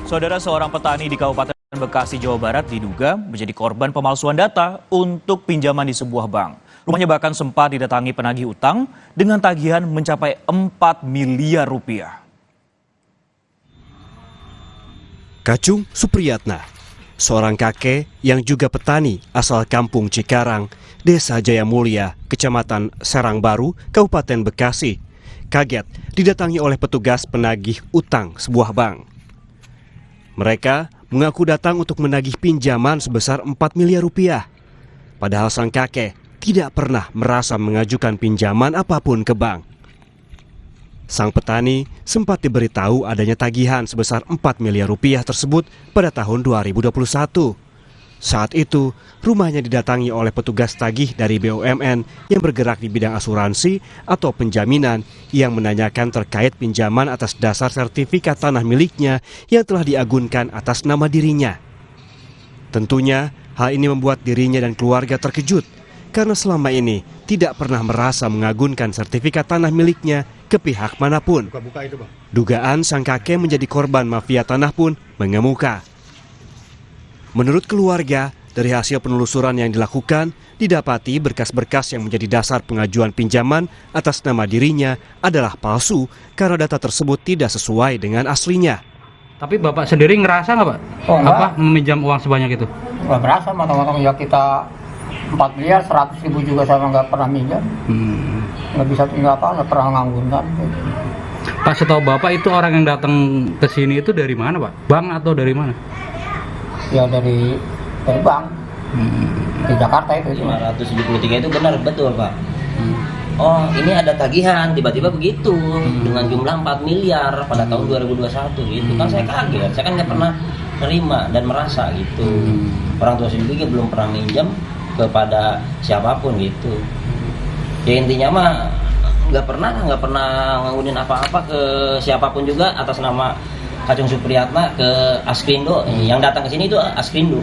Saudara, seorang petani di Kabupaten Bekasi, Jawa Barat diduga menjadi korban pemalsuan data untuk pinjaman di sebuah bank. Rumahnya bahkan sempat didatangi penagih utang dengan tagihan mencapai 4 miliar rupiah. Kacung Supriyatna, seorang kakek yang juga petani asal kampung Cikarang, Desa Jaya Mulia, Kecamatan Serang Baru, Kabupaten Bekasi, kaget didatangi oleh petugas penagih utang sebuah bank. Mereka mengaku datang untuk menagih pinjaman sebesar 4 miliar rupiah. Padahal sang kakek tidak pernah merasa mengajukan pinjaman apapun ke bank. Sang petani sempat diberitahu adanya tagihan sebesar 4 miliar rupiah tersebut pada tahun 2021. Saat itu, rumahnya didatangi oleh petugas tagih dari BUMN yang bergerak di bidang asuransi atau penjaminan yang menanyakan terkait pinjaman atas dasar sertifikat tanah miliknya yang telah diagunkan atas nama dirinya. Tentunya, hal ini membuat dirinya dan keluarga terkejut karena selama ini tidak pernah merasa mengagunkan sertifikat tanah miliknya ke pihak manapun. Dugaan sang kakek menjadi korban mafia tanah pun mengemuka. Menurut keluarga, dari hasil penelusuran yang dilakukan, didapati berkas-berkas yang menjadi dasar pengajuan pinjaman atas nama dirinya adalah palsu karena data tersebut tidak sesuai dengan aslinya. Tapi Bapak sendiri ngerasa nggak Pak? Apa meminjam uang sebanyak itu? Nggak berasa, matang-matang ya kita 4 miliar, 100 ribu juga sama nggak pernah minjam. Nggak bisa tinggal nggak pernah nganggunkan. Pak, setahu Bapak itu orang yang datang ke sini itu dari mana Pak? Bank atau dari mana? Ya dari bank di Jakarta itu. 573 itu benar betul Pak. Oh ini ada tagihan tiba-tiba begitu dengan jumlah 4 miliar pada tahun 2021 gitu kan saya kaget, saya kan nggak pernah nerima dan merasa gitu. Orang tua saya juga belum pernah minjam kepada siapapun gitu. Ya intinya mah nggak pernah nganggunin apa-apa ke siapapun juga atas nama Kacung Supriyatna ke Askrindo. Yang datang ke sini itu Askrindo.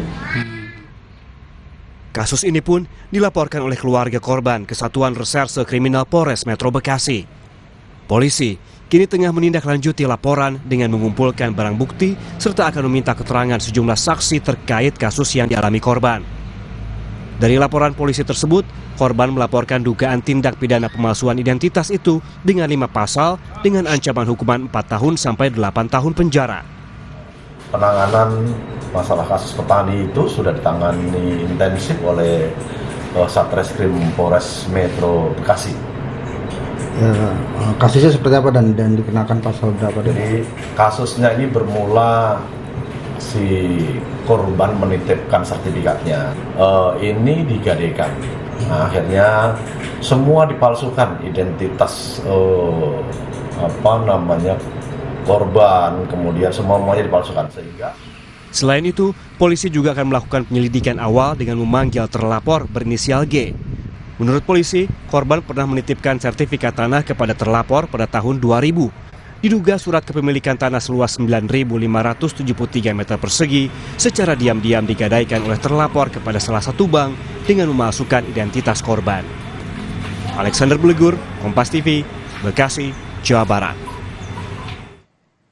Kasus ini pun dilaporkan oleh keluarga korban ke Satuan Reserse Kriminal Polres Metro Bekasi. Polisi kini tengah menindaklanjuti laporan dengan mengumpulkan barang bukti serta akan meminta keterangan sejumlah saksi terkait kasus yang dialami korban. Dari laporan polisi tersebut, korban melaporkan dugaan tindak pidana pemalsuan identitas itu dengan 5 pasal dengan ancaman hukuman 4 tahun sampai 8 tahun penjara. Penanganan masalah kasus petani itu sudah ditangani intensif oleh Satreskrim Polres Metro Bekasi. Ya, kasusnya seperti apa dan dikenakan pasal berapa? Jadi kasusnya ini bermula si korban menitipkan sertifikatnya, ini digadekan. Nah, akhirnya semua dipalsukan identitas korban, kemudian semuanya dipalsukan sehingga. Selain itu, polisi juga akan melakukan penyelidikan awal dengan memanggil terlapor berinisial G. Menurut polisi, korban pernah menitipkan sertifikat tanah kepada terlapor pada tahun 2000. Diduga surat kepemilikan tanah seluas 9.573 meter persegi secara diam-diam digadaikan oleh terlapor kepada salah satu bank dengan memalsukan identitas korban. Alexander Blegur, Kompas TV, Bekasi, Jawa Barat.